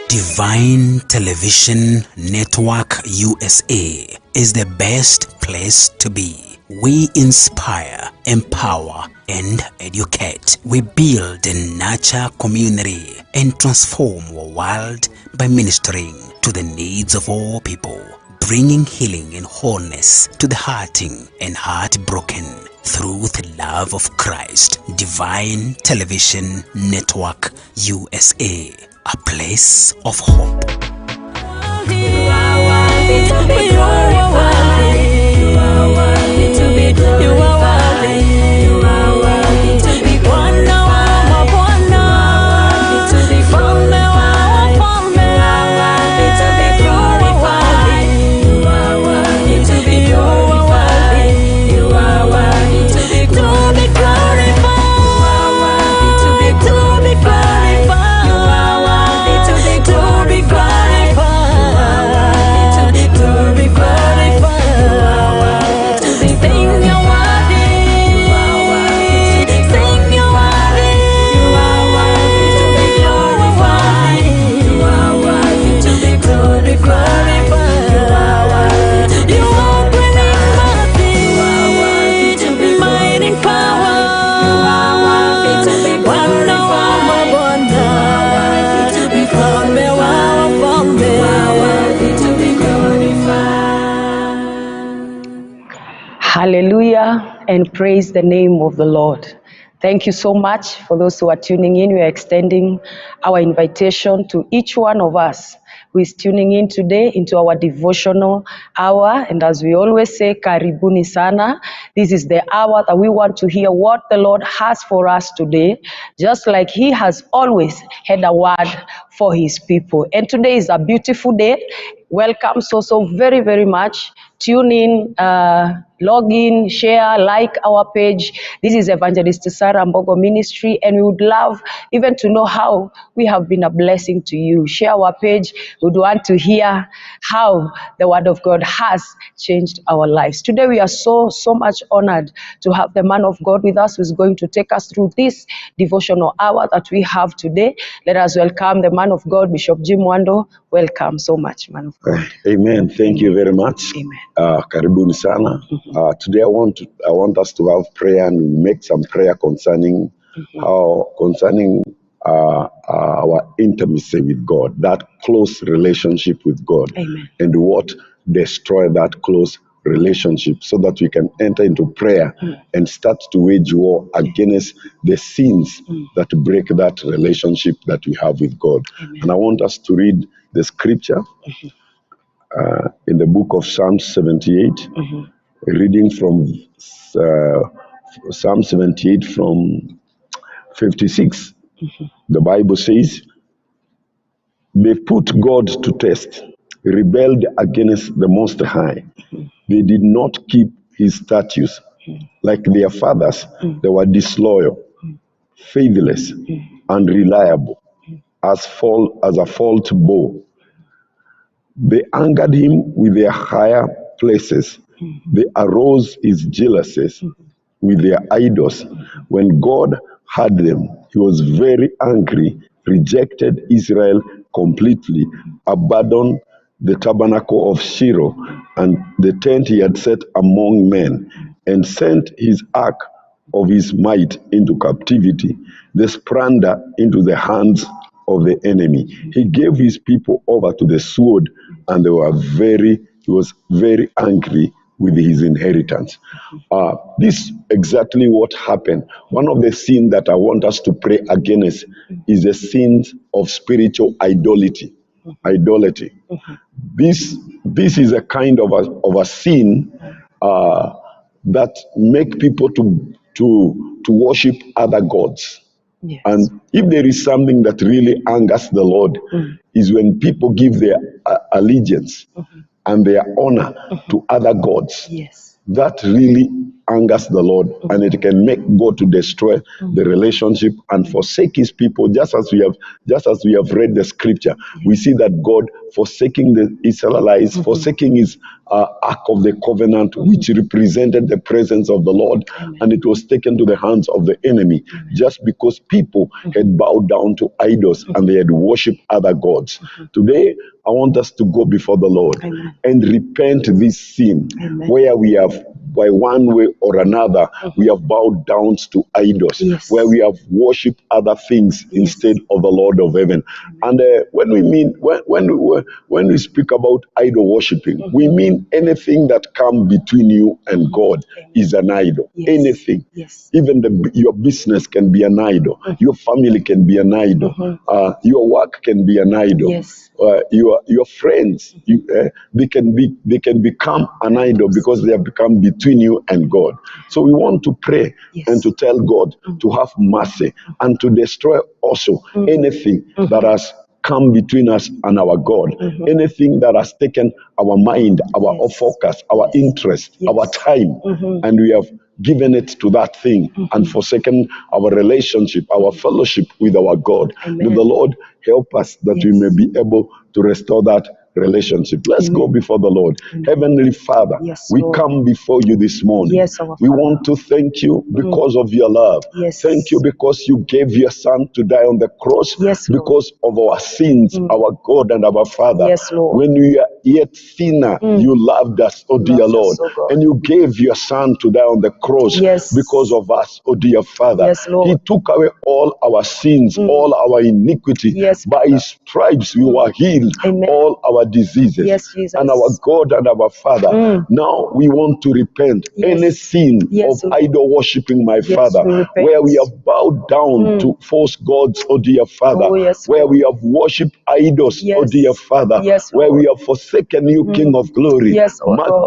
Divine Television Network USA is the best place to be. We inspire, empower, and educate. We build and nurture community and transform our world by ministering to the needs of all people, bringing healing and wholeness to the hurting and heartbroken through the love of Christ. Divine Television Network USA, a place of hope. You are worthy to be glorified. You are worthy to be glorified. You are worthy to be glorified. You are worthy to be glorified. You are worthy to be glorified. You are worthy to be glorified. You are worthy to be glorified. You are worthy to be glorified. Hallelujah, and praise the name of the Lord. Thank you so much for those who are tuning in. We are extending our invitation to each one of us who is tuning in today into our devotional hour. And as we always say, karibuni sana. This is the hour that we want to hear what the Lord has for us today, just like He has always had a word for His people. And today is a beautiful day. Welcome so very, very much. Tune in, log in, share, like our page. This is Evangelist Sarah Mbogo Ministry, and we would love even to know how we have been a blessing to you. Share our page. We would want to hear how the Word of God has changed our lives. Today we are so much honored to have the man of God with us who is going to take us through this devotional hour that we have today. Let us welcome the man of God, Bishop Mwando. Welcome so much, man of God. Amen. Thank you very much. Amen. Karibuni sana. Today I want us to have prayer and make some prayer concerning our intimacy with God, that close relationship with God. Amen. And what destroy that close relationship, so that we can enter into prayer and start to wage war against the sins that break that relationship that we have with God. Amen. And I want us to read the scripture in the book of Psalm 78, reading from Psalm 78 from 56. The Bible says, they put God to test, rebelled against the Most High. They did not keep His statutes. Like their fathers, they were disloyal, faithless, unreliable, as a fault bow. They angered Him with their higher places. They aroused His jealousies with their idols. When God heard them, He was very angry, rejected Israel completely, abandoned the tabernacle of Shiloh and the tent He had set among men, and sent His ark of His might into captivity, the splendor into the hands of the enemy. He gave His people over to the sword, and He was very angry with His inheritance. This is exactly what happened. One of the sins that I want us to pray against is the sins of spiritual idolatry. This is a kind of a sin that make people to worship other gods. Yes. And if there is something that really angers the Lord, is when people give their allegiance and their honor to other gods. Yes. that really angers the Lord, and it can make God to destroy the relationship and forsake his people. Just as we have read the scripture, we see that God forsaking the Israelites, forsaking his ark of the covenant, which represented the presence of the Lord, and it was taken to the hands of the enemy just because people had bowed down to idols and they had worshipped other gods. Today, I want us to go before the Lord and repent this sin where we have, by one way or another, we have bowed down to idols, where we have worshipped other things instead of the Lord of heaven. And when we speak about idol worshiping, we mean anything that comes between you and God is an idol. Anything, even your business can be an idol. Your family can be an idol. Your work can be an idol. Your friends, they can become an idol because they have become between you and God. So we want to pray and to tell God to have mercy and to destroy also anything that has come between us and our God. Anything that has taken our mind, our focus, our interest, our time, and we have given it to that thing and forsaken our relationship, our fellowship with our God. May the Lord help us that we may be able to restore that relationship. Let's go before the Lord. Heavenly Father, we come before you this morning. We want to thank you because of your love. Thank you because you gave your son to die on the cross because of our sins, our God and our Father. When we are yet sinner, you loved us, oh dear Lord, and you gave your son to die on the cross because of us, oh dear Father. He took away all our sins, all our iniquity. By his stripes we were healed, all our diseases. And our God and our Father, now we want to repent any sin of idol worshiping, my Father, where we have bowed down to false gods, oh dear Father, where we have worshipped idols, oh dear Father, where we have forsaken you, King of glory.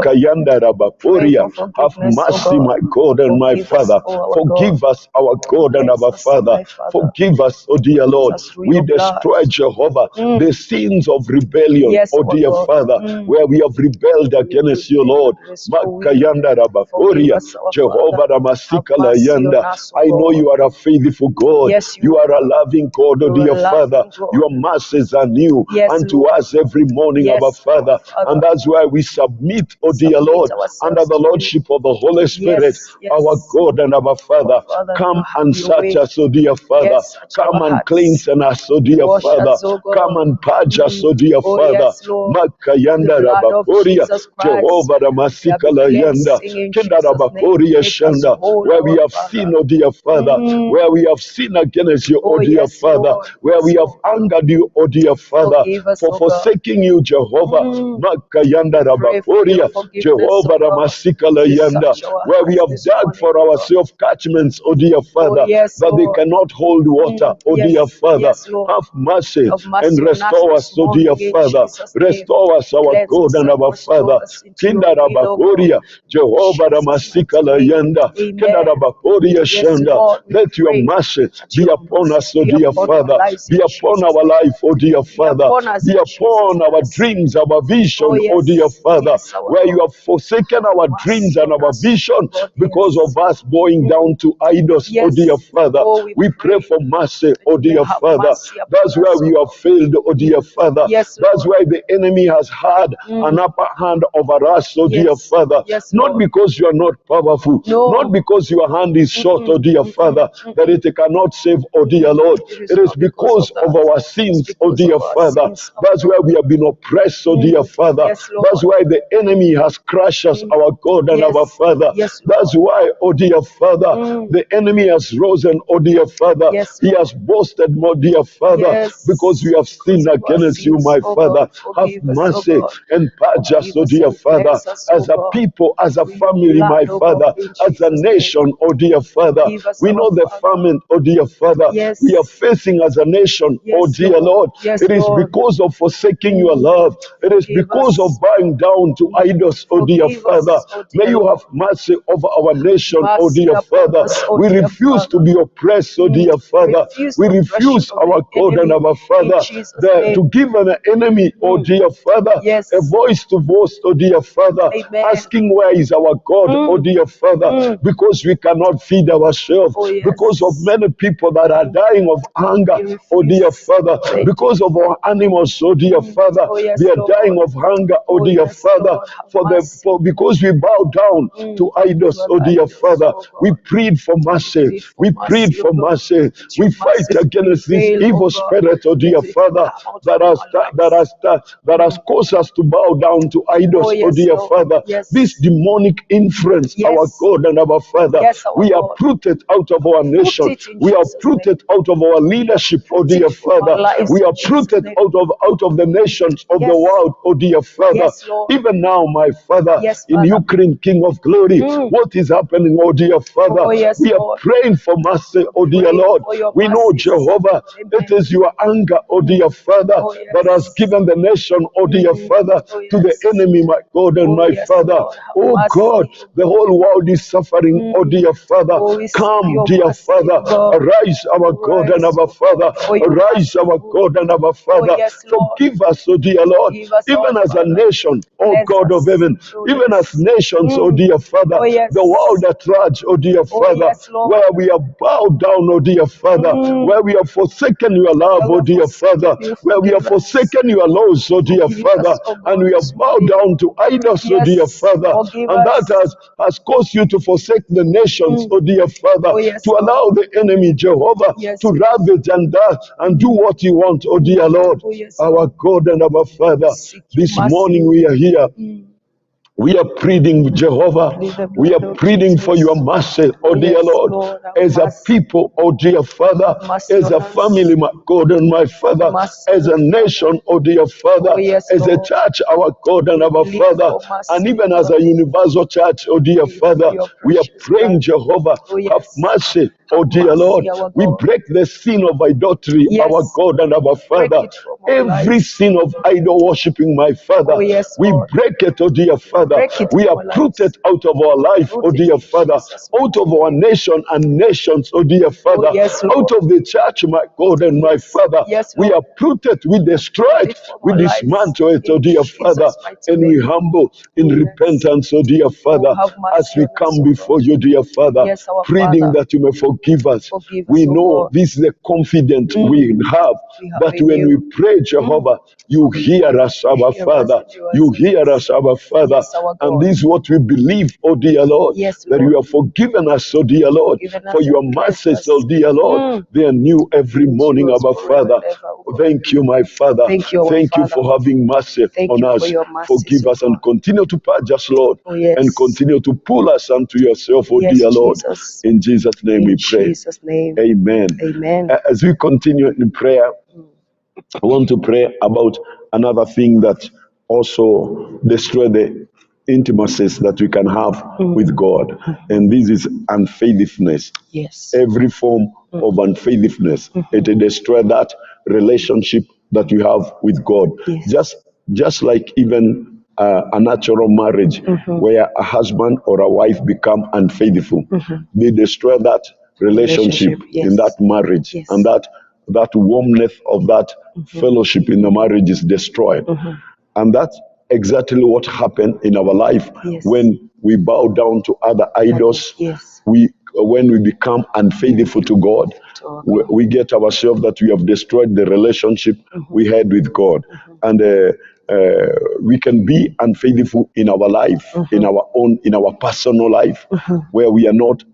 Makayanda Rabaporia, have mercy, my God and my Father. Forgive us, our God and our Father. Forgive us, oh dear Lord. We destroy, Jehovah, the sins of rebellion, oh dear Father, where we have rebelled against you, Lord. Makayanda Rabaporia, Jehovah Ramasikala Yanda. I know you are a faithful God. You are a loving God, oh dear Father. Your mercies are new unto us every morning, our Father. And that's why we submit, oh dear Lord, under the Lordship of the Holy Spirit, our God and our Father. Come and search us, oh dear Father. Come and cleanse us, oh dear Father. Come and purge us, oh dear Father. Makayanda Rabaporia, Jehovah Ramasikala Yanda, Kenda Rabaporia Shanda, where we have sinned, oh dear Father, where we have sinned against you, oh dear Father, where we have angered you, oh dear Father, for forsaking you, Jehovah. Makayanda Rabaporia, Jehovah Ramasikala Yanda, where we have dug for ourselves catchments, oh dear Father, that they cannot hold water, oh dear Father. Have mercy and restore us, oh dear Father. Restore us, our God and our Father. Kinda Rabaporia, Jehovah Ramasikala Yanda, Kinda Rabaporia Shanda. Let your mercy be upon us, oh dear Father. Be upon our life, oh dear Father. Be upon our dreams, our vision, oh dear Father. Where you have forsaken our dreams and our vision because of us bowing down to idols, oh dear Father. We pray for mercy, oh dear Father. That's where we have failed, oh dear Father. That's why the enemy has had an upper hand over us, oh dear Father. Not because you are not powerful, not because your hand is short, oh dear Father, that it cannot save, oh dear Lord. It is because of our sins, oh dear Father. That's why we have been oppressed, oh dear Father. That's why the enemy has crushed us, our God and our Father. That's why, oh dear Father, the enemy has risen, oh dear Father. He has boasted, oh dear Father, because we have sinned against you, my Father. Have mercy and purge us, oh dear Father, as a people, as a family, my Father, as a nation, oh dear Father. We know the famine, oh dear Father, we are facing as a nation, oh dear Lord. It is because of forsaking your love. It forgiveness because of bowing down to idols, oh dear Father. May you have mercy over our nation, oh dear Father. We refuse to be oppressed, oh dear Father. We refuse, our God and our Father, to give an enemy, oh dear Father, a voice to boast, oh dear Father, asking where is our God, oh dear Father, because we cannot feed ourselves, because of many people that are dying of hunger, oh dear Father, because of our animals, oh dear Father, they are dying of hunger, oh dear Father, because we bow down to idols, oh dear Father. We plead for mercy. We plead for mercy. We fight against this evil spirit, oh dear Father, that has caused us to bow down to idols, oh dear Father. This demonic influence, our God and our Father, we are rooted out of our nation. We are rooted out of our leadership, oh dear Father. We are rooted out of the nations of the world, oh dear Father. Even now, my Father, in Ukraine, King of Glory, what is happening, oh dear Father? We are praying for mercy, oh dear Lord. We know, Jehovah, it is your anger, oh dear Father, that has given the nation, oh dear Father, to the enemy, my God and my Father. Oh God, the whole world is suffering, oh dear Father. Come, dear Father, arise, our God and our Father. Arise, our God and our Father. Forgive us, oh dear Lord, even as a nation, oh God of heaven, even as nations, oh dear Father, the world at large, oh dear Father, where we have bowed down, oh dear Father, where we have forsaken your love, oh dear Father, where we have forsaken your laws, oh dear Father, and we have bowed down to idols, oh dear Father, and that has caused you to forsake the nations, oh dear Father, to allow the enemy, Jehovah, to ravage and do what you want, oh dear Lord, our God and our Father. This morning we are here. We are pleading, Jehovah. We are pleading for your mercy, oh dear Lord, as a people, oh dear Father, as a family, my God and my Father, as a nation, oh dear Father, as a church, our God and our Father, and even as a universal church, oh dear Father, we are praying, Jehovah, have mercy, oh dear Lord. We break the sin of idolatry, our God and our Father. Every sin of idol worshipping, my Father, we break it, oh dear Father. We are rooted out of our life, oh dear Father, out of our nation and nations, oh dear Father, out of the church, my God and my Father. We are rooted, we destroy it, we dismantle it, oh dear Father, and we humble in repentance, oh dear Father, as we come before you, dear Father, pleading that you may forgive us. We know this is the confidence we have, that when we pray, Jehovah, you hear us, our Father. You hear us, our Father. And this is what we believe, oh dear Lord, that you have forgiven us, oh dear Lord, for your mercies, oh dear Lord. They are new every morning, our Father. Thank you, my Father. Thank you for having mercy on us. Forgive us and continue to purge us, Lord, and continue to pull us unto yourself, oh dear Lord. In Jesus' name we pray. Amen. As we continue in prayer, I want to pray about another thing that also destroy the intimacies that we can have with God, and this is unfaithfulness. Every form of unfaithfulness, it destroys that relationship that you have with God. Just like even a natural marriage, where a husband or a wife become unfaithful, they destroy that relationship in that marriage, and that warmness of that fellowship in the marriage is destroyed. And that's exactly what happened in our life when we bow down to other idols. When we become unfaithful to God, we get ourselves that we have destroyed the relationship we had with God. And we can be unfaithful in our life, in our personal life, where we are not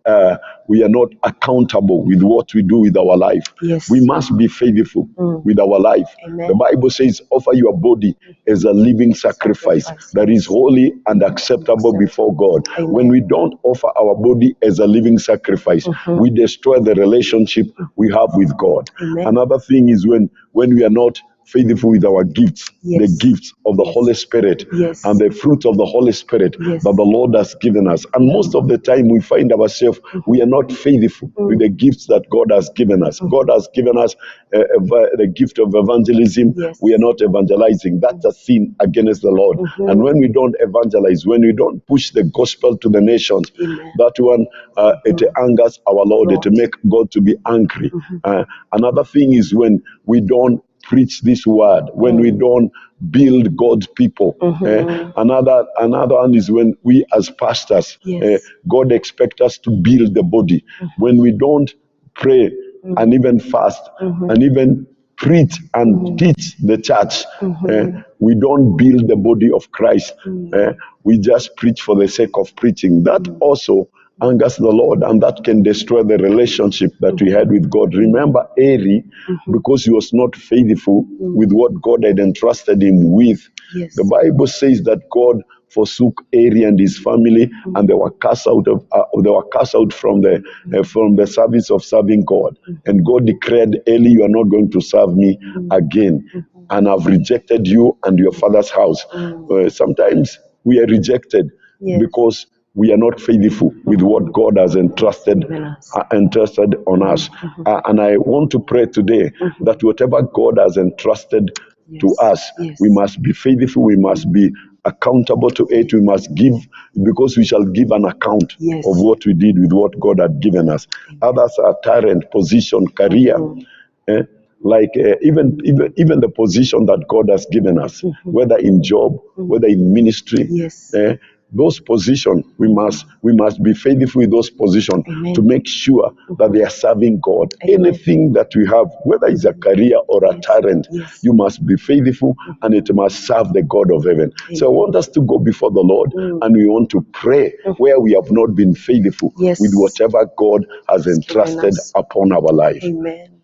accountable with what we do with our life. We must be faithful with our life. The Bible says, offer your body as a living sacrifice that is holy and acceptable before God. When we don't offer our body as a living sacrifice, we destroy the relationship we have with God. Another thing is when we are not faithful with our gifts, the Yes. gifts of the Yes. Holy Spirit, Yes. and the fruit of the Holy Spirit Yes. that the Lord has given us. And most of the time we find ourselves, we are not faithful with the gifts that God has given us. God has given us the gift of evangelism. Yes. We are not evangelizing. That's a sin against the Lord. And when we don't evangelize, when we don't push the gospel to the nations, Amen. that one, it angers our Lord. It make God to be angry. Another thing is when we don't preach this word, when we don't build God's people. Another one is when we as pastors, Yes. God expects us to build the body. When we don't pray and even fast and even preach and teach the church, we don't build the body of Christ. We just preach for the sake of preaching. That also angers the Lord, and that can destroy the relationship that we had with God. Remember Eli, because he was not faithful with what God had entrusted him with. Yes. The Bible says that God forsook Eli and his family, and they were cast out from the service of serving God. And God declared, Eli, you are not going to serve me again, and I've rejected you and your father's house. Sometimes we are rejected because we are not faithful with what God has entrusted on us. And I want to pray today that whatever God has entrusted to us, we must be faithful, we must be accountable to it, we must give, because we shall give an account of what we did with what God had given us. Others are talent, position, career. Even the position that God has given us, whether in job, whether in ministry, those positions, we must be faithful with those positions to make sure that they are serving God. Anything that we have, whether it's a career or a talent, you must be faithful and it must serve the God of heaven. So I want us to go before the Lord and we want to pray where we have not been faithful with whatever God has entrusted upon our life. Amen.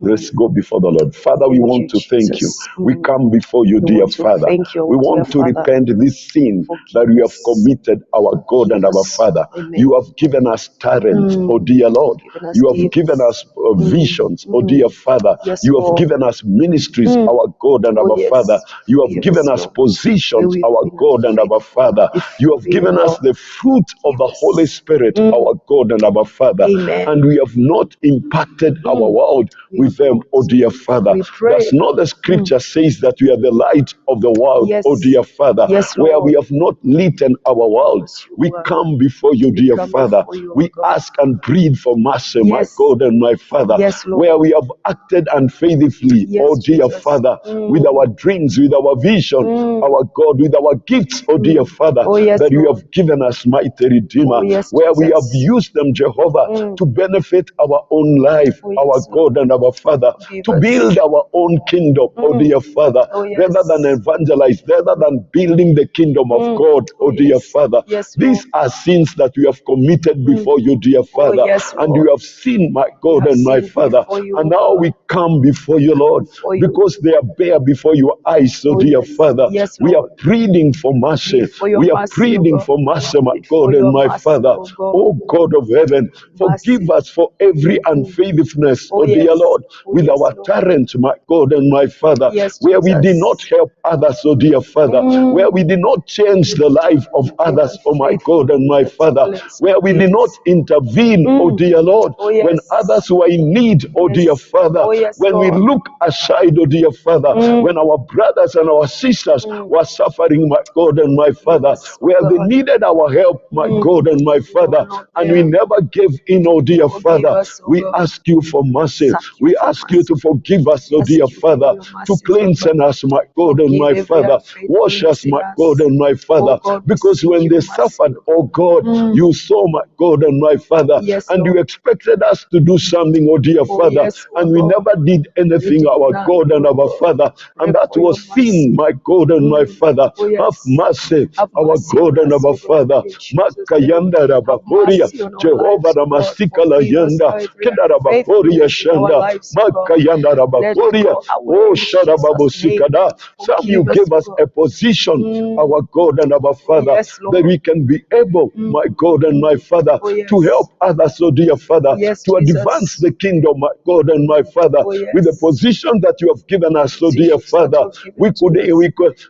Let's go before the Lord. Father, we want to thank you. We come before you, dear Father. We want to repent this sin that we have committed, our God and our Father. You have given us talents, oh dear Lord. You have given us visions, oh dear Father. You have given us ministries, our God and our Father. You have given us positions, our God and our Father. You have given us the fruit of the Holy Spirit, our God and our Father. And we have not impacted our world with them, oh dear Father. Does not the scripture says that we are the light of the world, oh dear Father, where we have not lit our world. We come before you, dear Father. We ask and plead for mercy, my God and my Father, where we have acted unfaithfully, oh dear Father, with our dreams, with our vision, our God, with our gifts, oh dear Father, that you have given us, mighty Redeemer, where we have used them, Jehovah, to benefit our own life, our God and our Father, to build our own kingdom, oh dear Father, rather than evangelize, rather than building the kingdom of God, oh dear Father. These are sins that we have committed before you, dear Father, and you have seen, my God and my Father, and now we come before you, Lord, because they are bare before your eyes, oh dear Father. We are pleading for mercy. We are pleading for mercy, my God and my Father. Oh God of heaven, forgive us for every unfaithfulness, oh dear Lord, with our talent, my God and my Father, where we did not help others, oh dear Father, where we did not change the life of others, oh my God and my Father, where we did not intervene, oh dear Lord, when others were in need, oh dear Father, when we look aside, oh dear Father, when our brothers and our sisters were suffering, my God and my Father, where they needed our help, my God and my Father, and we never gave in, oh dear Father. We ask you for mercy. We ask you to forgive us, oh dear Father, to cleanse us, my God and my Father. Wash us, my God and my Father, because when they suffered, oh God, you saw, my God and my Father, and you expected us to do something, oh dear Father, and we never did anything, our God and our Father, and that was sin, my God and my Father. Have mercy, our God and our Father. Makayanda Rabakoria, Jehovah Ramastika Layanda, Kedarabakoria Shanda, Makayanda Rabakoria, oh Sharababusikada. Some you give us a position, our God and our Father, that we can be able, my God and my Father, to help others, oh dear Father, to advance the kingdom, my God and my Father, Oh, yes. with the position that you have given us, oh dear Positions that Father. you have given We to could, us.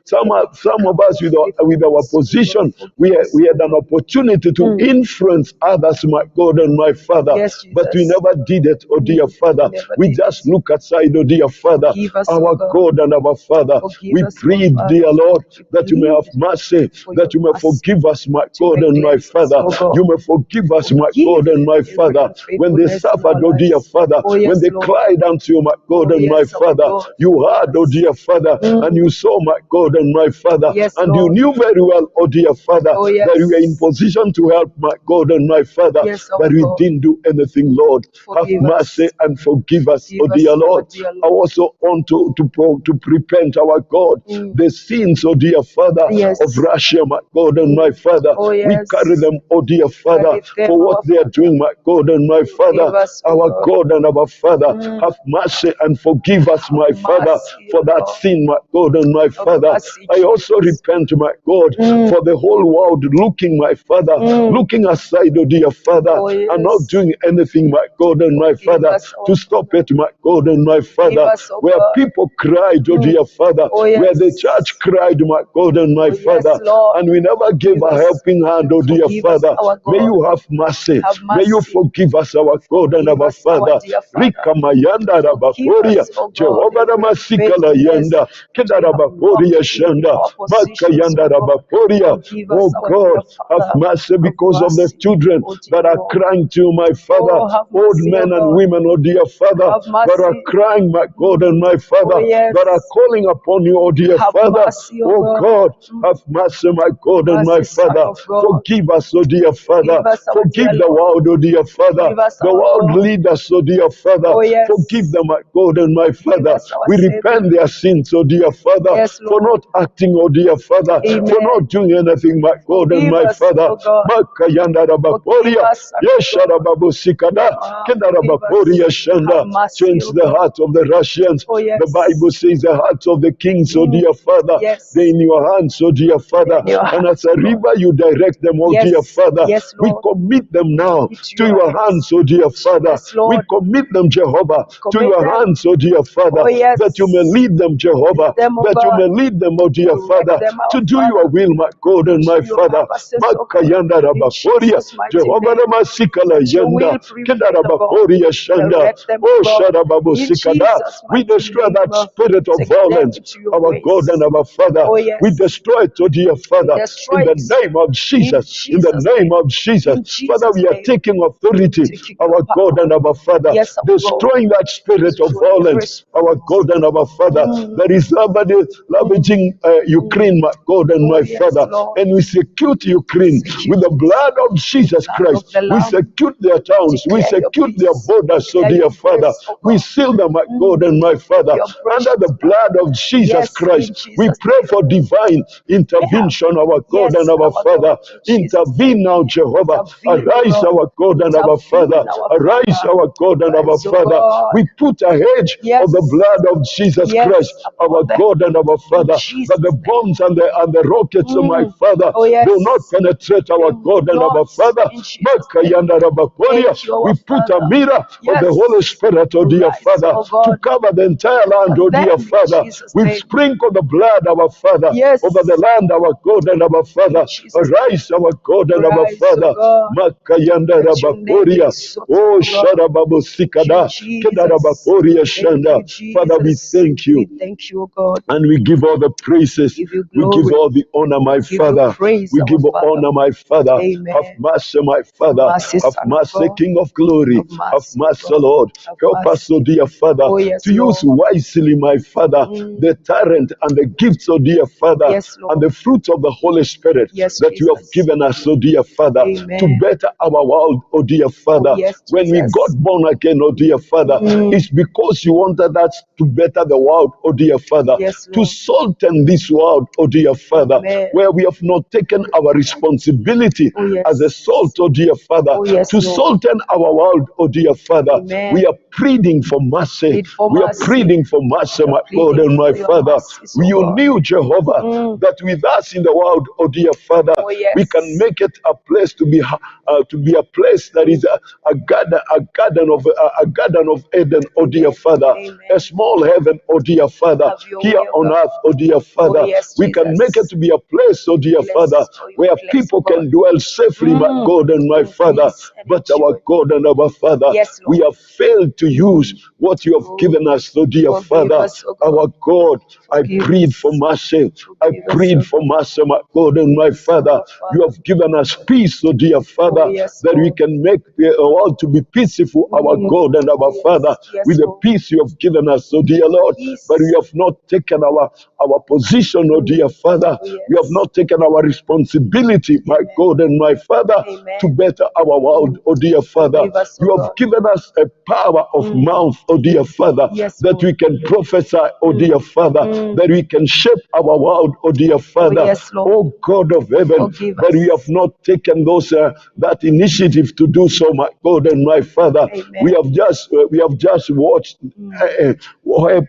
some of us with our position, we had an opportunity to influence others, my God and my Father. Yes, But we Jesus. never did it, oh dear Father. never We did just it. look aside, oh dear Father, Forgive us, our oh God. God and our Father. Forgive We us, oh plead, Father. dear Lord, We that you may have plead mercy, for that your you may mercy, forgive us, my that you God may and my cleanse us, Father. oh God. You may forgive us, my Forgive God and my every Father. When they unfaithfulness in suffered, our oh dear lives. Father, Oh, yes, when they Lord. cried unto you, my God Oh, and my yes, our Father, God. you Forgive heard, oh us. dear Father, and you saw, my God and my Father, Yes, and Lord. you knew very well, oh dear Father, Oh, that you were in yes. position to help, my God and my Father, Yes, our but we God. didn't do anything, Lord. Have Forgive mercy us. and forgive us, Forgive oh dear us, our Lord. dear I Lord. also want to repent, our God, the sins, oh dear Father, Yes. of Russia, my God and my Father. Oh, We yes. carry them, oh dear Father, Carry them, for what our they are Father. doing, my God and my Father. Forgive us, oh Our God. God and our Father, have mercy and forgive us, my Have Father, mercy, for oh that God. sin, my God and my Have Father. mercy, I also Jesus. repent, my God, for the whole world looking, my Father, looking aside, oh dear Father, Oh, yes. and not doing anything, my God and my Forgive Father, us, our to stop Father. it, my God and my Father. us, oh Where God. people cried, oh dear Father, Oh, where the yes. church cried, my God and my Oh, yes, Father, Lord. and we never gave Forgive a us. helping hand, oh dear Forgive us, Father. our May God. you have mercy. Have May you mercy. forgive us, our God and Forgive our us, our Father. dear Father. Rika mayanda Forgive rabakoria, us, oh God, Jehovah every ramasika la unfaithfulness yanda, that keda we have rabakoria walked in shanda, our maka positions, yanda oh God. rabakoria. Forgive Oh us, our God, dear have Father. mercy Have because of the mercy, children oh dear that are Lord. crying to you, my Father. Oh, have Old mercy, men oh and God. women, oh dear Father, Have that are mercy. crying, my God and my Father, Oh, yes. that are calling upon you, oh dear Have Father. mercy, oh Oh God. God, have mercy, my God and my Mercy, Son Father. of God. Forgive us, oh dear Father. Forgive us, our Forgive dear the Lord. world, oh dear Father. Forgive us, The our world God. leaders, oh dear Father. Oh, yes. Forgive them, my God and my Forgive Father. us, our We Savior. repent their sins, oh dear Father, Yes, for Lord. not acting, oh dear Father, Amen. for not doing anything, my God and Forgive my us, Father. oh God. Makayanda Forgive rabakoria, us, Son of Yesha God. rababosikada, Kenda Forgive rabakoria us. shanda. Have mercy, Change oh the God. heart of the Russians. Oh, yes. The Bible says the hearts of the kings, oh dear Father, Yes. they're in your hands, oh dear Father. in your And hands, as a oh God. river, you direct them, oh Yes. dear Father. Yes, We Lord. commit them now Into to your your hands. hands, oh dear Father. Yes, Lord. We commit them, Jehovah, to Commit your them. hands, oh dear Father, Oh, yes. that you may lead them, Jehovah, Lead them, oh that you God. may lead them, oh dear Direct Father, them, our to do Father. your will, my God and my Into your Father. purposes, oh God. Makayanda In rabakoria, Jesus' mighty Jehovah name. ramasikala That your yenda, will prevail, kenda oh God. rabakoria shanda, Direct them, oh oh God. shadababu In sikada. Jesus' We mighty destroy name. that spirit of Take them violence, into your our God ways. and our Father. Oh, yes. We destroy it, oh dear Father, destroy in the it. name of Jesus, in the Jesus' name name. of Jesus. In Jesus' Father, we are name. taking authority, Taking your our power. God and our Father, Yes, our destroying that spirit of Destroy every violence, our God and our Father. There is somebody ravaging Ukraine, my God and my yes, Father, Lord. and we secure Ukraine with the blood of Jesus blood Christ. of the We Lamb. secure their towns, we Declare your secure their peace. borders, so Declare dear your Father, grace, oh we God. seal them, my God and my Father, Your under precious the blood of Jesus Yes, Christ. in Jesus' We pray name. for divine intervention, our God Yes, and our our Father. God, in Jesus' Intervene now, Jehovah. Intervene, oh Arise, God. our God and our Father. Intervene, our Arise, Father. our God and our Arise, oh Father. God. We put a hedge Yes. of the blood of Jesus Yes, Christ, our upon them. God and our Father, Jesus' that the bombs and the rockets, of my Father, Oh, yes. will not penetrate our They will God and our not, Father. in Jesus' name. Makayanda Rabakoria. Thank you, our We put a Father. mirror of Yes. the Holy Spirit, oh dear Arise, Father, oh to God. cover the entire land, oh dear them in Father. Jesus' We name. sprinkle the blood, our Father, Yes. over the land, our God and our Father. In Jesus' Arise, our God and our Arise, Father. oh God. Makayanda Let your name be Rabakoria. exalted, Oh, oh God. Shadababu Sikada. Thank you, Kedarabakoria Jesus. Thank Shanda. you, Jesus. Father, we thank you. We thank you, oh God. And we give all the praises. Give you We give glory. all the honor, my Give you Father. praise, We our give Father. honor, my Father. Amen. Have mercy, my Father. Mercy, Have Son of mercy, God. King of glory. Have mercy, Have mercy, God. Lord. Have Help us, mercy. oh dear Father, Oh, yes, to use Lord. wisely, my Father, the talent and the gifts, oh dear Father, Yes, Lord. and the fruits of the Holy Spirit Yes, that you have Jesus. given us, oh dear Father, Amen. to better our world, oh dear Father. yes, When we Jesus. got born again, oh dear Father, it's because you wanted us to better the world, oh dear Father, Yes, to Lord. soften this world, oh dear Father, Amen. where we have not taken our responsibility Oh, yes. as a salt, oh dear Father, Oh, yes, to Lord. soften our world, oh dear Father. Amen. We are pleading for mercy. Plead for We are mercy. pleading for mercy, my God pleading and my for your Father. mercies, oh You God. knew, Jehovah, that with us in the world, oh dear Father, Oh, yes. we can make it a place to be a place that is a garden of Eden, heaven, oh dear Amen. Father, Amen. a small heaven, oh dear Father, Have your here way, oh on God. earth, oh dear Father. Oh, yes, We can make it Jesus. to be a place, oh dear Bless Father, for your where place, people oh God. can dwell safely, my God and my In Father. peace and But in our joy. God and our Father, Yes, we Lord. have failed to use what you have Oh, given us, oh dear forgive Father. us, oh God. Our God, I Forgive plead for us. mercy. I Forgive us, plead oh for God. mercy, my God and my Yes, Father. our You Father. have given us peace, oh dear Father, Oh, yes, that we Lord. can make the world to be peaceful, our God and our Father, Yes, with the Lord. peace you have given us, oh dear Lord. Peace. But we have not taken our position, oh dear Father. Oh, yes. We have not taken our responsibility, my Amen. God and my Father, Amen. to better our world, oh dear Father. Forgive us, oh You have God. given us a power of mouth, oh dear Father, Yes, that Lord. we can prophesy, oh dear Father, that we can shape our world, oh dear Father. yes, Lord. Oh God of heaven, Forgive but we us. have not taken that initiative to do so, my God and my Father. Amen. We have just watched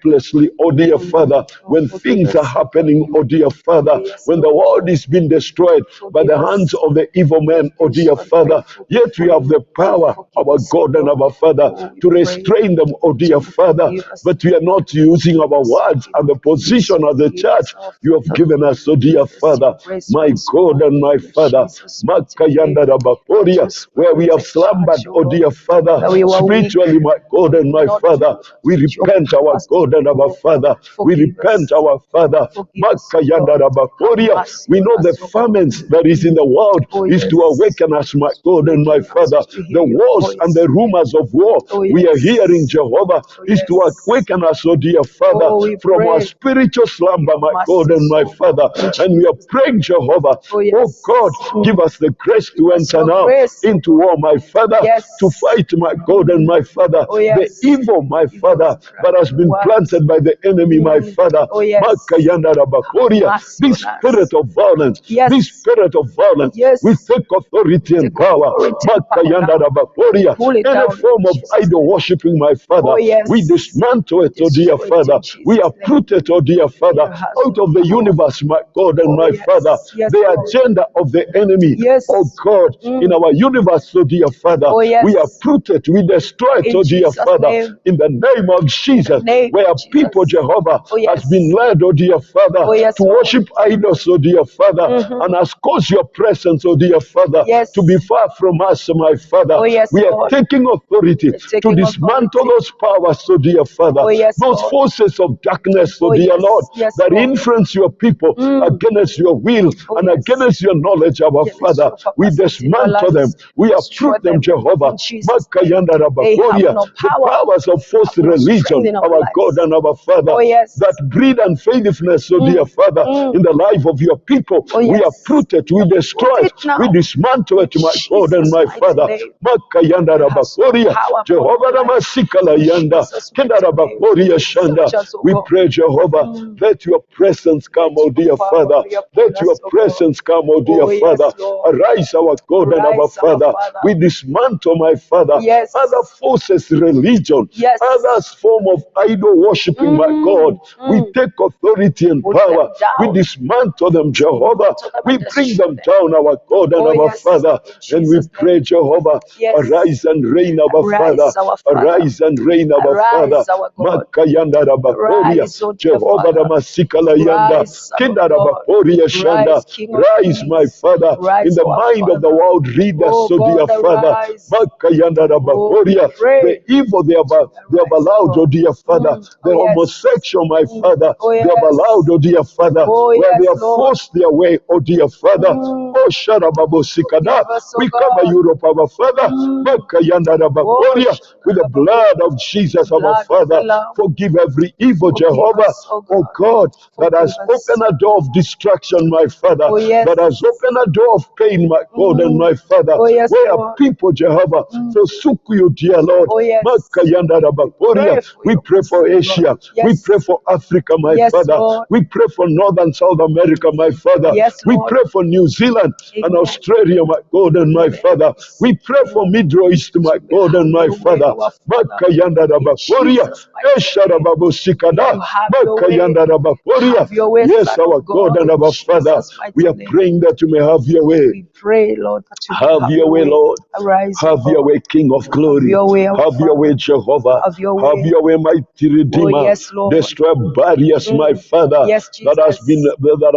helplessly, oh dear Father, when forgive things are us. happening, oh dear Father, yes, when the Lord. world is being destroyed by the Forgive us. hands of the evil men, oh Been dear so Father. ungrateful Yet we before have the power, Forgive our us, oh God and God. our Father, Oh, we to pray restrain them, oh that dear you will Father. forgive us. But we are not using our words and the position of the Forgive us, church our you have Father. given us, oh dear Let us Father, your grace my rest God upon and my in Father. Jesus' mighty name. Makayanda Let Rabakoria, your where we spirit have take charge, slumbered, oh oh God. dear Father, That we were weak. spiritually, my God and my Not Father. We at your repent, our capacity. God and our Oh, Father. We forgive repent, us. our Father. Forgive us, oh Makayanda God. Have Rabakoria. mercy We on know the us, oh God. famines that is in the world Oh, is to yes. awaken us, my God and my Awaken us Father. to hear The your wars and voice. the rumors of war Oh, we are yes. hearing, Jehovah, Oh, is to yes. awaken us, oh dear Father, Oh, we from our pray spiritual slumber, your my God and mercies, my oh Father. God, in And we are Jesus' praying, Jehovah, Oh, oh yes. God, give us the grace to Give us enter your now grace, oh into God. war, my Father, Yes. to fight, my God and my Father, Oh, the yes. evil, my Evil Father, that has been words. planted by the enemy, my Father. Oh, yes. Makayanda Rabakoria. Mercy This on us. spirit of violence, Yes. this spirit of violence, Yes. we take authority and Take power. authority and power Makayanda now. Rabakoria. Pull it Any down form in of Jesus' idol worshiping, my Father, Oh, yes. we dismantle it, oh dear Destroy it Father. in We Jesus' uproot it, oh dear Father, Fear has out no of the power. universe, my God and Oh, my yes. Father. Yes, The Lord. agenda of the enemy, Yes. oh God, in our universe, oh dear Father, Oh, yes. we uproot it, we destroy it, In oh dear Jesus' Father, name. in the name of Jesus, name where of Jesus. people, Jehovah, Oh, yes. has been led, oh dear Father, Oh, yes, to Lord. worship idols, oh dear Father, and has caused your presence, oh dear Father, Yes. to be far from us, my Father. Oh, yes, we are Lord. taking authority We're taking to dismantle authority. those powers, oh dear Father, Oh, yes, those Lord. forces of darkness, oh Oh, dear yes. Lord, Yes, that Lord. influence your people against your will Oh, and yes. against your knowledge, our Against Father. your We purposes in our dismantle them. lives. We Destroy uproot them, them Jehovah. in Jesus' name. Makayanda They have Rabakoria. no The power. powers of false Have no strength religion, in our our lives. God and our Father, Oh, yes. that breed unfaithfulness, oh dear Father, in the life of your people. Oh, We yes. uproot it, we destroy Uproot it, it now. we dismantle it, my God and Jesus' my mighty Father. name. Makayanda It has no Rabakoria. power upon Jehovah our life. Namasikala In Yanda. Jesus' Kenda mighty name. Rabakoria Shanda. Search us, O We God. pray, Jehovah, let your presence come, Let oh your dear power Father. be upon Let your us, O God. presence come, oh dear Oh, yes, Father. Lord. Arise, our God and our Arise, our Father. Father. We dismantle, my Father, Yes. other forces, religion, Yes. other form of idol worshiping, my God. We take authority and Put them power. We down. dismantle them, Jehovah. Dismantle them We and bring destroy them them. down, our God and Oh, our yes. Father. In And we Jesus' pray, name. Jehovah, Yes. arise and reign, our Father. Arise, our Father. Arise and reign, our Arise, Father. our God. Makayanda Rabakoria. Rise, O dear Jehovah Father. Namasikala Yanda. Rise, Son of Kinda God. Rabakoria Shanda. Rise, King of Rise, my Kings. Father, Rise, in the our mind of the Father. world leader, Oh, so dear God, Father. arise. Makayanda Oh, we Rabakoria. pray. The evil they have Arise, O allowed, oh God. dear Father. The Oh, yes. homosexual, my Father, Oh, they have yes. allowed, oh dear Father, Oh, where they yes, have Lord. forced their way, oh dear Father. Oh, Sharababu Sikada. Forgive us, O We cover God. Europe, our Father. Makayanda Oh, Rabakoria. With the blood of Jesus, our blood of Father. the Lamb. Forgive every evil, Forgive Jehovah. us, O Oh God. God, that has Forgive us. opened a door of destruction, my Father. Oh, yes. That has opened a door of pain, my God and my Father. Oh, yes, Where Lord. people, Jehovah, forsook you, dear Lord. Oh, yes. Makayanda Rabakoria. We pray for Asia. Yes. We pray for Africa, my Yes, Father. Lord. We pray for North and South America, my Father. Yes, We Lord. pray for New Zealand and Amen. Australia, my God and my Amen. Father. We pray for Middle East, my God and my Your way, Father. our Father. Makayanda Rabakoria. Jesus' mighty Esharababu Sikada. You have your way. Makayanda Rabakoria. Have your way, Yes, Son our of God God, and in our Father. Jesus' mighty We are name. praying that you may have your way. We pray, Lord, that you Have your way, Lord. Arise, Have O your God. way, King of glory. your way, our Have your way, Jehovah. Have your Have way. your way, mighty Redeemer. Oh, yes, Lord. Destroy barriers, my Father, Yes, that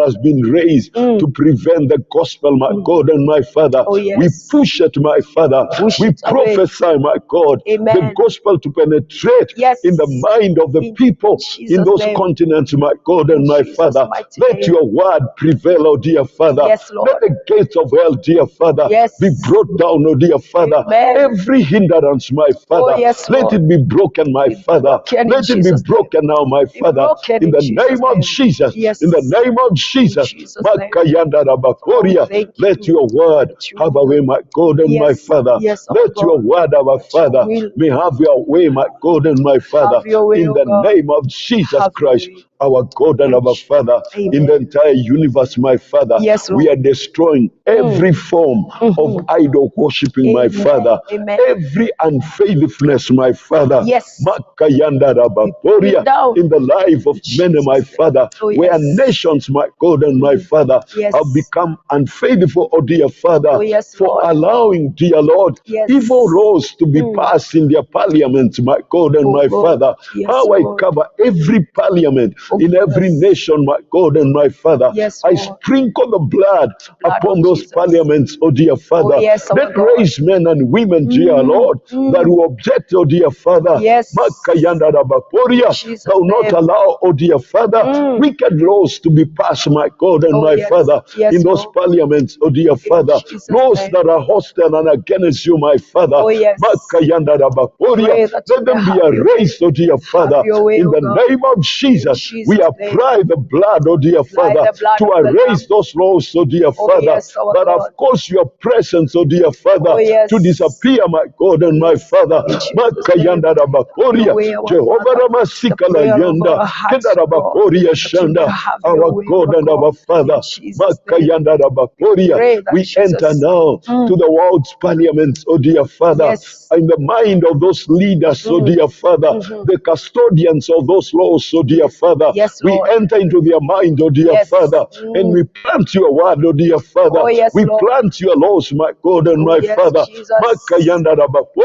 has been raised to prevent the gospel, my God and my Father. Oh, yes. We push it, my Father. Push we it away. prophesy, my God, Amen. the gospel to penetrate Yes. in the mind of the In people in Jesus' those name. continents, my God and In my Jesus' Father. mighty Let name. your word prevail, oh dear Father. Yes, Lord. Let the gates of hell, dear Father, Yes. be brought down, oh dear Father. Amen. Every hindrance, my Father, Oh, yes, let Lord. it be broken, my Be Father. broken in Let it be Jesus' broken now, my Be Father. broken In in the Jesus' name of name. Jesus. Yes. In the name of Jesus. In Jesus' name. Makayanda Rabakoria. Oh, thank Let you. your word Let your have a way, my God and my Yes. Father. Yes, our Let your God. word, our Let your Father, will. may have your way, my God and my Father. Have your way, In O the God. name of Jesus Have your Christ, way. our God and our Father. Amen. In the entire universe, my Father, Yes, we Lord. are destroying every form of idol worshiping, my Amen. Father. Amen. Every unfaithfulness, my Father. Yes. Makayanda We pull it Rabaporia. down. In the life of In many, Jesus' my name. Father, Oh, where yes. nations, my God and my Father, Yes. have become unfaithful, oh dear Father, Oh, yes, for Lord. allowing, dear Lord, Yes. evil laws to be passed in their parliament, my God and Oh, my God. Father. Yes, How I Lord. cover every parliament Oh, in every yes. nation, my God and my Father. Yes, I Lord. sprinkle the blood Blood upon of those Jesus. parliaments, oh dear Father. Oh, yes, our Let God. raise men and women, dear Lord, that will object, oh dear Father. Yes. Makayanda Rabaporia. In Jesus' Thou not name. allow, oh dear Father, wicked laws to be passed, my God and Oh, my yes. Father, Yes, in those Lord. parliaments, oh dear In Father. Jesus' Laws name. that are hostile and against you, my Father. Oh, yes. Makayanda Rabaporia. Pray that you Let may them be have your way. erased, oh dear Father. Have your way, In O the God. name of In Jesus, we Jesus' name. apply the blood, oh dear Apply Father, the blood to of the erase Lamb. those laws, oh dear Oh, Father. yes, our But God. of course, your presence, oh dear Father, Oh, yes. to disappear, my God and my Yes. Father. In Jesus' name. Makayanda Have your Rabakoria. way, our Jehovah Father. The Ramasikala prayer of Yanda. our hearts, O God, Kedarabakoria that you may Shanda. have your Our way, God our and God. our Father. In Jesus' name. Makayanda Rabakoria. Pray that We enter Jesus. now to the world's parliaments, oh dear Father. Yes. In the mind of those leaders, oh dear Father, the custodians of those laws, oh dear Father. Yes, We Lord. enter into their mind, oh dear Yes. Father, and we plant your word, oh dear Father. Oh, yes, We Lord. plant your laws, my God and Oh, my yes, Father. Jesus. Makayanda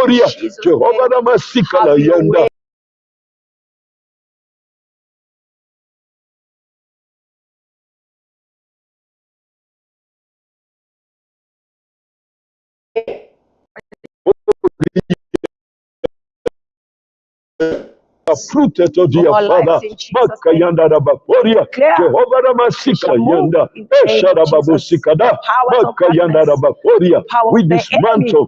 In Rabakoria. Jesus' Jehovah name. Ramasikala Have your Yanda. way. Uprooted, oh dear Our Father. lives in Jesus' name. Makayanda Rabakoria. Declare Jehovah we shall Ramasikala move Yanda. in the name of Jesus. The Esharababusikada. powers of Makayanda darkness, the Rabakoria. power We of the enemy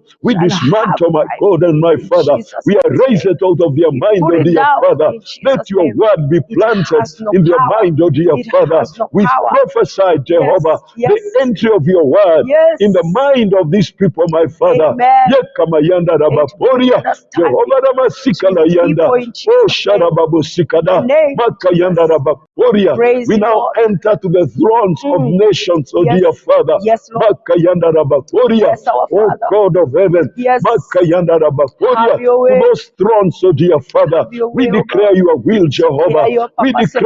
shall have dismantle, my right God and my in Father. Jesus' We mighty erase name. it out of their We mind, put oh it dear down Father. in Let Jesus' your name. word be It planted has no in their power. mind, oh dear It Father. has no We power. prophesy, Jehovah, Yes. the entry of your word Yes. in the mind of these people, my Father. Amen. Yekamayanda And to bring Rabakoria. understanding Jehovah to Ramasikala your Yanda. people in Oh, Jesus' name. Sharababu In the Sikada. name of Makayanda Jesus. Rabakoria. Praise We you, now Lord. enter to the thrones of nations, oh Yes. dear Father. Yes, Lord. Makayanda Rabakoria. Yes, our Oh Father. God of heaven. Yes. Makayanda Rabakoria. Have your To way. those thrones, oh dear Father. Have your We way, O declare God. your will, Declare Jehovah. your We purpose declare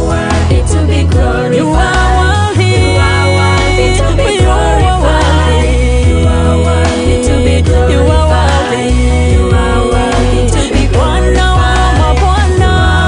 worthy to be glorified. You are worthy. You are worthy to be glorified. You are worthy to be glorified. You are worthy to be glorified. You are worthy to be glorified.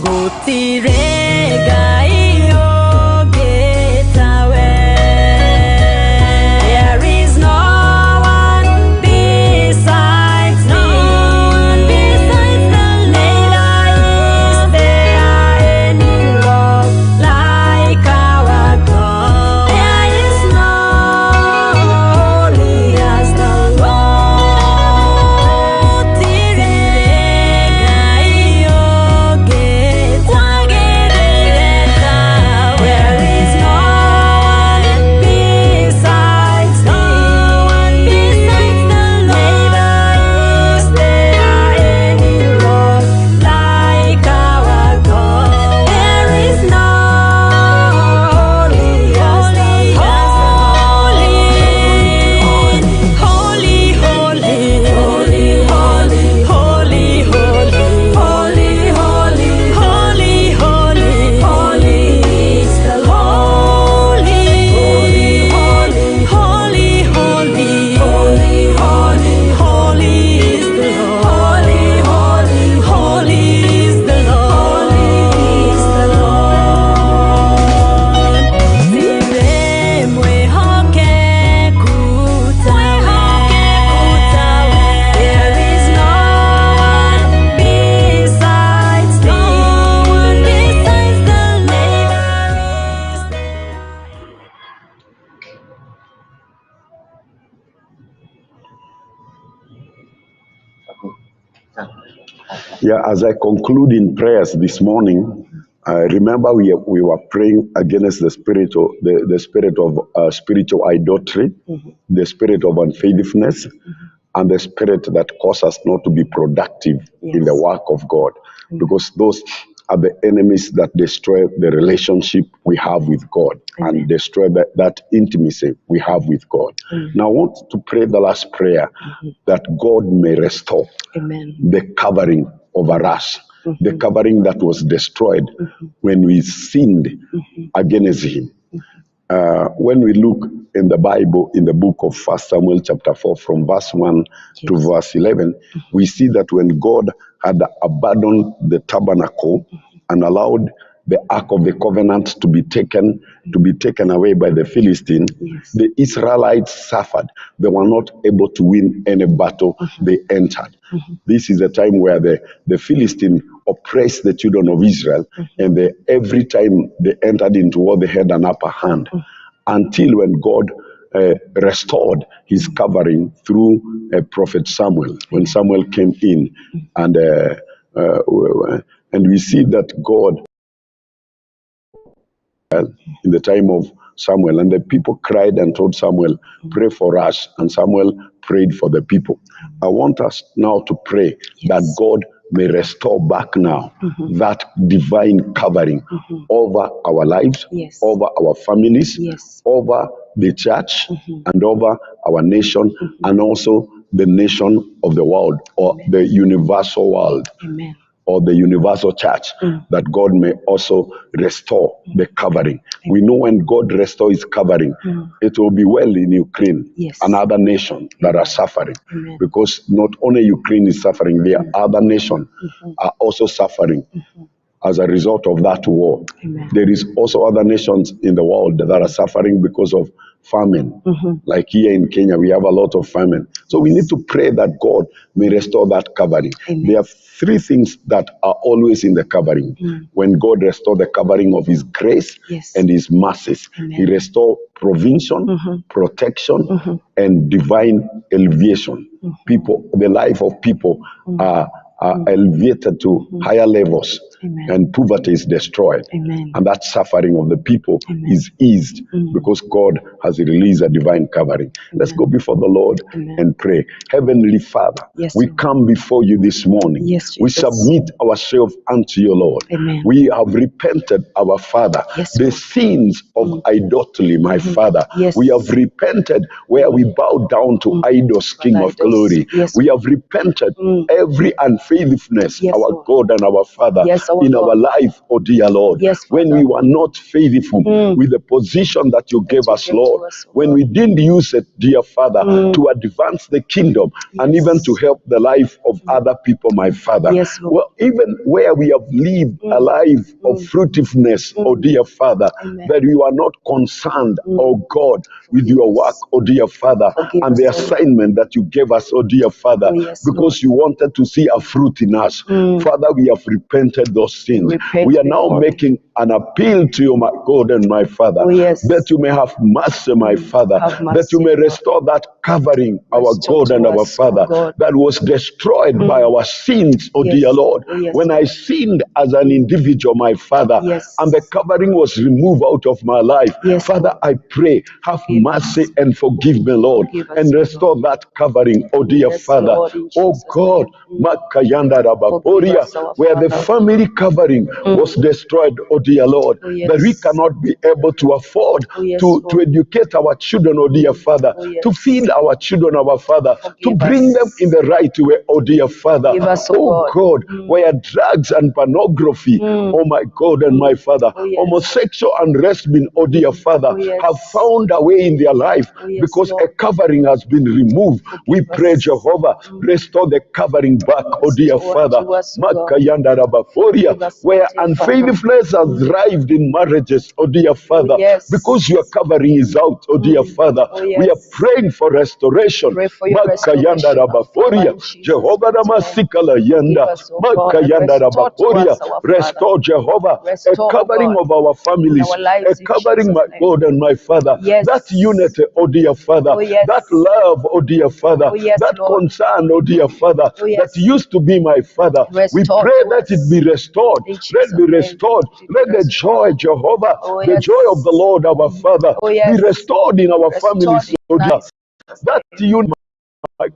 Gutirega iogetawe. There is no one besides thee. Neither is there any rock like our God. There is no holy as the Lord. Gutirega iogetawe. There is no one besides thee. Neither is there any rock like our God. There is no holy as the holy, holy, holy, holy, holy, holy, holy, holy, holy, holy, holy is the holy, holy, holy, holy, holy, holy, holy is the holy, holy, holy is the Lord, is the Lord. Siremwe hoke kutawe. There is no one besides thee. Besides the neighbor is there. Yeah, as I conclude in prayers this morning, remember we were praying against the spirit of the spirit of spiritual idolatry, the spirit of unfaithfulness, and the spirit that causes us not to be productive in the work of God, because those are the enemies that destroy the relationship we have with God and destroy that intimacy we have with God. Now I want to pray the last prayer that God may restore Amen. the covering over us, the covering that was destroyed when we sinned against Him. When we look in the Bible, in the book of 1 Samuel chapter 4, from verse 1 to verse 11, we see that when God had abandoned the tabernacle and allowed the Ark of the Covenant to be taken away by the Philistine, the Israelites suffered. They were not able to win any battle they entered. This is a time where the Philistine oppressed the children of Israel, and every time they entered into war, they had an upper hand, until when God restored His covering through Prophet Samuel, when Samuel came in, and we see that God, in the time of Samuel, and the people cried and told Samuel, pray for us, and Samuel prayed for the people. I want us now to pray that God may restore back now that divine covering over our lives, over our families, over the church, and over our nation, and also the nation of the world, or the universal world. Amen. Or the universal church, that God may also restore the covering. We know when God restores His covering, it will be well in Ukraine, another nation that are suffering. Because not only Ukraine is suffering, the other nations are also suffering as a result of that war. There is also other nations in the world that are suffering because of famine. Like here in Kenya, we have a lot of famine. So we need to pray that God may restore that covering. There are three things that are always in the covering. When God restores the covering of His grace and His mercies, He restores provision, protection, and divine elevation. People, the life of people are elevated to higher levels, and poverty is destroyed, and that suffering of the people is eased because God has released a divine covering. Let's go before the Lord and pray. Heavenly Father, we come before You this morning. We submit ourselves unto You, Lord. We have repented, our Father, the sins of idolatry, my Father. We have repented where we bow down to idols, King of glory. We have repented every unfaithfulness unfaithfulness, Yes, our Lord. God and our Father, Yes, our in God. our life, oh dear Lord. Yes, When Father. we were not faithful with the position that you gave you us, gave to Lord. us, oh When God. we didn't use it, dear Father, to advance the kingdom and even to help the life of other people, my Father. Yes, Lord. Well, even where we have lived a life of fruitfulness, oh dear Father, Amen. that we are not concerned, oh God, with your work, oh dear Father, Forgive and us, the Lord. assignment that you gave us, oh dear Father, Oh, yes, because you wanted to see a fruit in us. Father, we have repented those sins. Repent We are now before you. making an appeal to you, my God and my Father, Oh, yes. that you may have mercy, my Father, Have that you mercy, may Lord. restore that covering, our Restore God and to our us, Father, oh God. that was destroyed by our sins, oh Yes. dear Lord. Oh, yes, When I Lord. sinned as an individual, my Father, Yes. and the covering was removed out of my life, Yes, Father, Lord. I pray, have Forgive mercy us. and forgive me, Lord, Forgive us, and oh restore that covering, oh dear Yes, Father. Lord, in Oh Jesus' God, name. Makayanda Forgive Rababoria, us, our where the Father. family covering was destroyed, oh dear Lord, Oh, yes. that we cannot be able to afford Oh, yes, to Lord. educate our children, oh dear Father, Oh, yes. to feed our children, our Father, to Forgive bring us. them in the right way, oh dear Father. Forgive us, oh Oh God. God, where drugs and pornography, oh my God and my Father, Oh, yes. homosexual unrest been, oh dear Father, Oh, yes. have found a way in their life Oh, yes, because Lord. a covering has been removed. We Forgive pray, us. Jehovah, restore the covering back, oh dear Restore Father. to us, oh God. Makayanda Rabakoria, Forgive us, where mighty Father. unfaithfulness has thrived in marriages, oh dear Father, yes. because your covering is out, oh dear Father. Oh, We are yes. praying for restoration. Pray for your Makayanda restoration, our Father, Rabakoria, in Jesus' Jehovah mighty name. Ramasikala Forgive Yanda, us, oh God, and Makayanda restore to Rabakoria, us, our Father. restore Jehovah, Restore, a oh covering God, of our families, in our lives, a in covering, Jesus' my name. God and my Father, Yes. that unity, oh dear Father, Oh, yes. that love, oh dear Father, Oh, yes, that Lord. concern, oh dear Father, Oh, yes. that used to be my Father. We Restore pray to that us. it be restored. In Let Jesus' it be name, restored. let it be Let the restored. joy, Jehovah, Oh, the yes. joy of the Lord, our Father, Oh, be yes. restored in our Restored families, in oh dear. us. That unity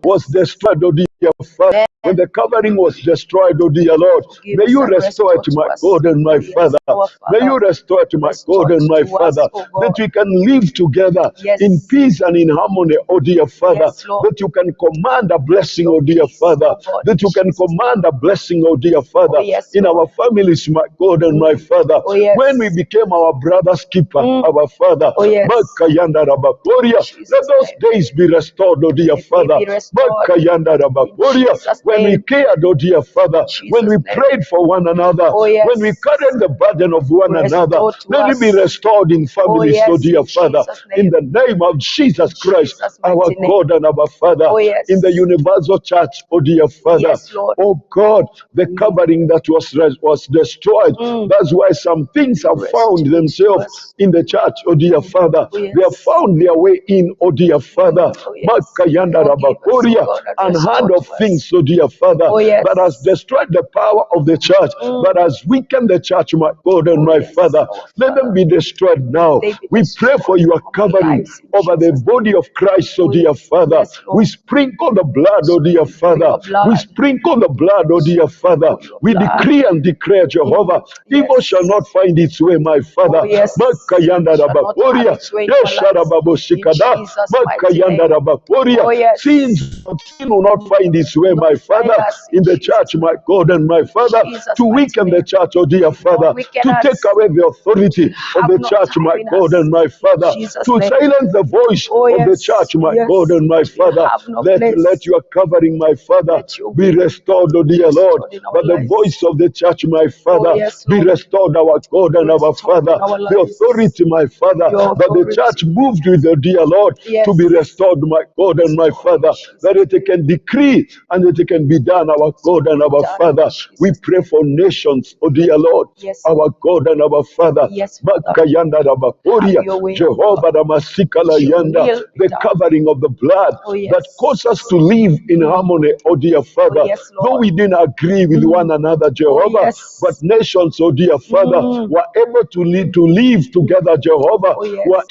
was destroyed, oh dear Father. When the covering was destroyed, oh dear Lord, Forgive may us you and restore it restore to to my us. God and my Oh, yes, Father. our May Father. you restore it to my God Restore and my to us, Father, oh that God. we can live together Yes. in peace and in harmony, oh dear Father. Yes, Lord. That you can command a blessing, Your oh dear peace, Father. oh God, That in you can Jesus' name. command a blessing, oh dear Father, Oh, yes, in Lord. our families, my God and my Father. Oh, yes. When we became our brother's keeper, our Father, Oh, yes. Makayanda Rabakoria, Jesus' let those name. days be restored, oh dear Let they Father. be restored. Makayanda In Rabakoria, Jesus' when we name. cared, oh dear Father, when we Jesus' name. prayed for one another, Oh, yes. when we carried the burden of one another, Restore to let it be us. restored in families, yes, oh dear in Father, Jesus' in name. the name of Jesus In Christ, Jesus' our mighty name. God and our Father, Oh, yes. in the universal church, oh dear Father. Yes, Lord. Oh God, the covering that was destroyed. That's why some things have found Restore to themselves us. in the church, oh dear Father. Oh, yes. They have found their way in, oh dear Father. Oh, yes. Makayanda Forgive us, oh Rabakoria, God, and and restore hand of to us. things, oh dear Father, Oh, yes. that has destroyed the power of the church, that has weakened the church, my God and Oh, my yes, Father. our Let them Father. be destroyed now. They be We pray for destroyed your from our covering lives in over the Jesus' body of Christ, oh Oh, dear yes. Father. Yes, Lord. We sprinkle the blood, oh dear Sprinkle Father. your blood. We sprinkle the blood, oh dear Father. Sprinkle your We blood. decree and declare, Jehovah, Yes. evil shall not find its way, my Father. Oh, yes. Makayanda Shall not have Rabakoria, its way in our lives. In Yesharababoshikada, Jesus' mighty Makayanda name. Rabakoria. Oh, yes. Sin will not find its way, Will my not find Father, us in the Jesus' church, my God and my Father, Jesus' to mighty weaken the name. church, oh dear Father, weaken to us. take away the authority of Have the no church, time my in God us. and my Father, Jesus' to name. silence the voice Oh, of the yes. church, my Yes. God and my You Father. have no Let place. your covering, my Father, Let your be will restored, oh dear Lord. restored in our But the lives. voice of the church, my Father, yes, be Lord. restored, our God and our Restored Father. in our The lives. authority, my Father, Your that the authority. church moved with the dear Lord Yes. to be restored, my God and my Restored in Father, Jesus' that it can decree and that it can be done, our God and our Done in Father. We Jesus' pray name. for nations, oh dear Lord, Yes. our God and our Father. Yes, Father. Makayanda Rabakoria, Have your way, oh Jehovah God. Ramasikala Your Yanda, will be the done. covering of the blood Oh, yes. that causes us to live in harmony, oh dear Father. Oh, yes, Lord. Though we didn't agree with one another, Jehovah, yes. but nations, oh dear Father, were able to live together, Jehovah, Oh, yes. were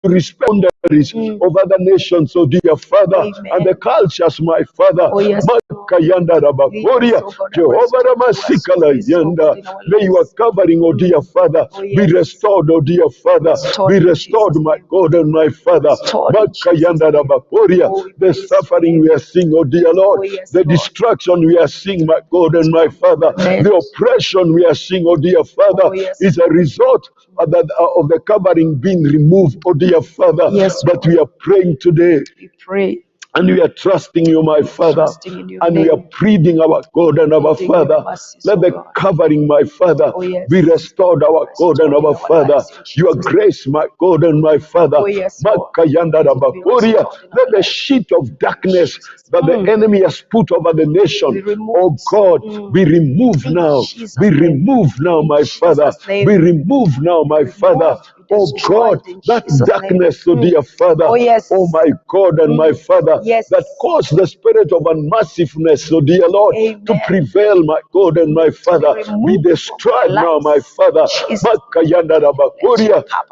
respect boundaries of other nations, oh dear Father, and the cultures, my Father. Makayanda Rabakoria, Jehovah Ramasikala Yanda. May your covering, oh dear Father, be restored, oh dear Father. Be restored, my God and my Father. Makayanda Rabakoria, the suffering we are seeing, oh dear Lord, the destruction we are seeing, my God and my Father, the oppression we are seeing, oh dear Father, is a result of the covering being removed, oh dear Father. But we are praying today. We pray. And we are trusting you, my Father. And we are pleading our God and our Father. Let the covering, my Father, be restored, our God and our Father. Your grace, my God and my Father. Makayanda Rabakoria. Let the sheet of darkness that the enemy has put over the nation, oh God, be removed now. Be removed now, my Father. Be removed now, my Father. Oh God, that darkness, oh dear Father, oh my God and my Father, that caused the spirit of unmercifulness, oh dear Lord, to prevail, my God and my Father, be destroyed now, my Father.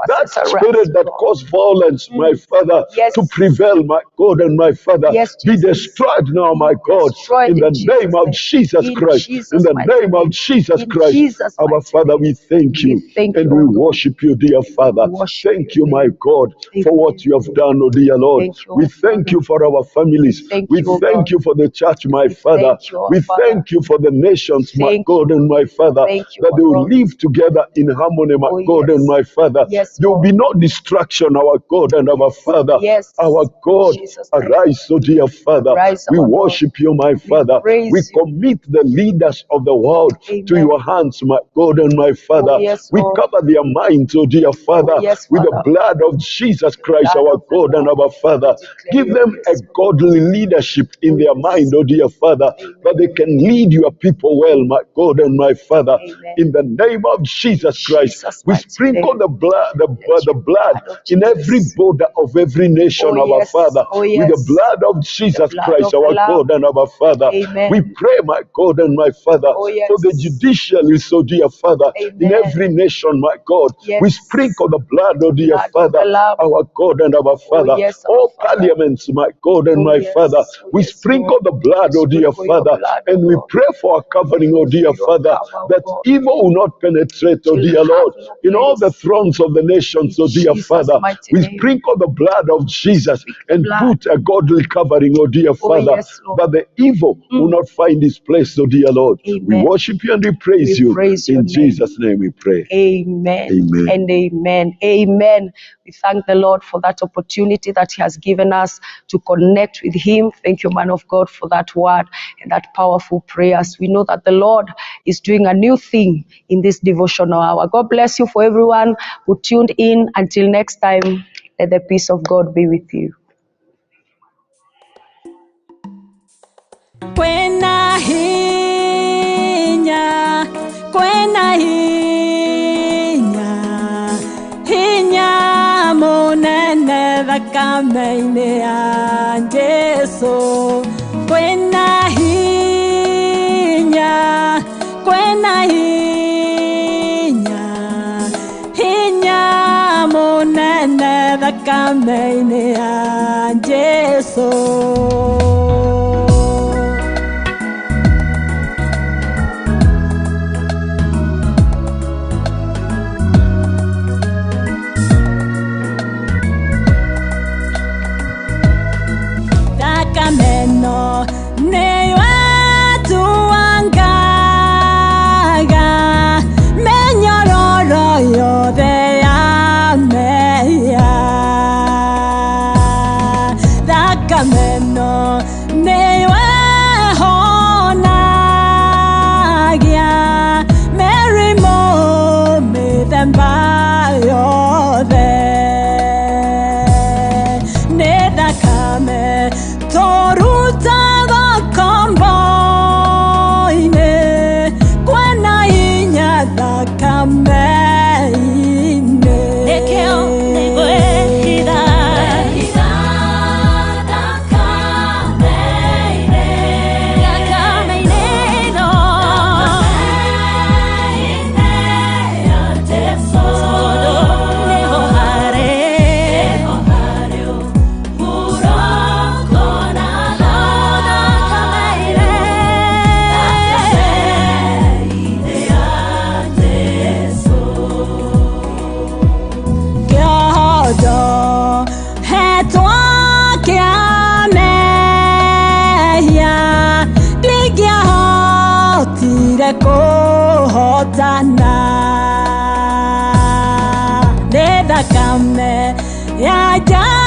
That spirit that caused violence, my Father, to prevail, my God and my Father, be destroyed now, my God, in the name of Jesus Christ. In the name of Jesus Christ, our Father, we thank you and we worship you, dear Father. Thank you, my God, for what you have done, oh dear Lord. We thank you for our families. We thank you for the church, my Father. We thank you for the nations, my God and my Father, that they will live together in harmony, my God and my Father. There will be no destruction, our God and our Father. Our God, arise, oh dear Father. We worship you, my Father. We commit the leaders of the world to your hands, my God and my Father. We cover their minds, oh dear Father, with the blood of Jesus Christ, our God and our Father. Give them a godly leadership in their mind, oh dear Father, that they can lead your people well, my God and my Father. In the name of Jesus Christ, we sprinkle the blood in every border of every nation, our Father, with the blood of Jesus Christ, our God and our Father. We pray, my God and my Father, for the judiciary, so dear Father, in every nation, my God. We sprinkle the blood, oh dear Father, our God and our Father. All parliaments, my God and my Father, we sprinkle the blood, oh dear Father, and we pray for a covering, oh dear Father, that evil will not penetrate, oh dear Lord, in all the thrones of the nations, oh dear Father. We sprinkle the blood of Jesus and put a godly covering, oh dear Father, that the evil will not find its place, oh dear Lord. We worship you and we praise you. In Jesus' name we pray. Amen. Amen. And amen. Amen. We thank the Lord for that opportunity that He has given us to connect with Him. Thank you, man of God, for that word and that powerful prayers. We know that the Lord is doing a new thing in this devotional hour. God bless you for everyone who tuned in. Until next time, let the peace of God be with you. Kwena hinya hinya monene thakame-inĩ ya Jesũ. Kwena hinya hinya monene thakame-inĩ ya Jesũ. Meno ne watu wangaga menyororo yothe ya meya thakameno ne wehonagia merimo mĩthemba yothe ne thakame torutaga komboine kwena hinya thakame-inĩ nekeo nĩgwĩhitha thakame-inĩ ĩno ya Jesũ tondũ nĩho harĩ ahote kuhotana nĩ thakame ya Jesũ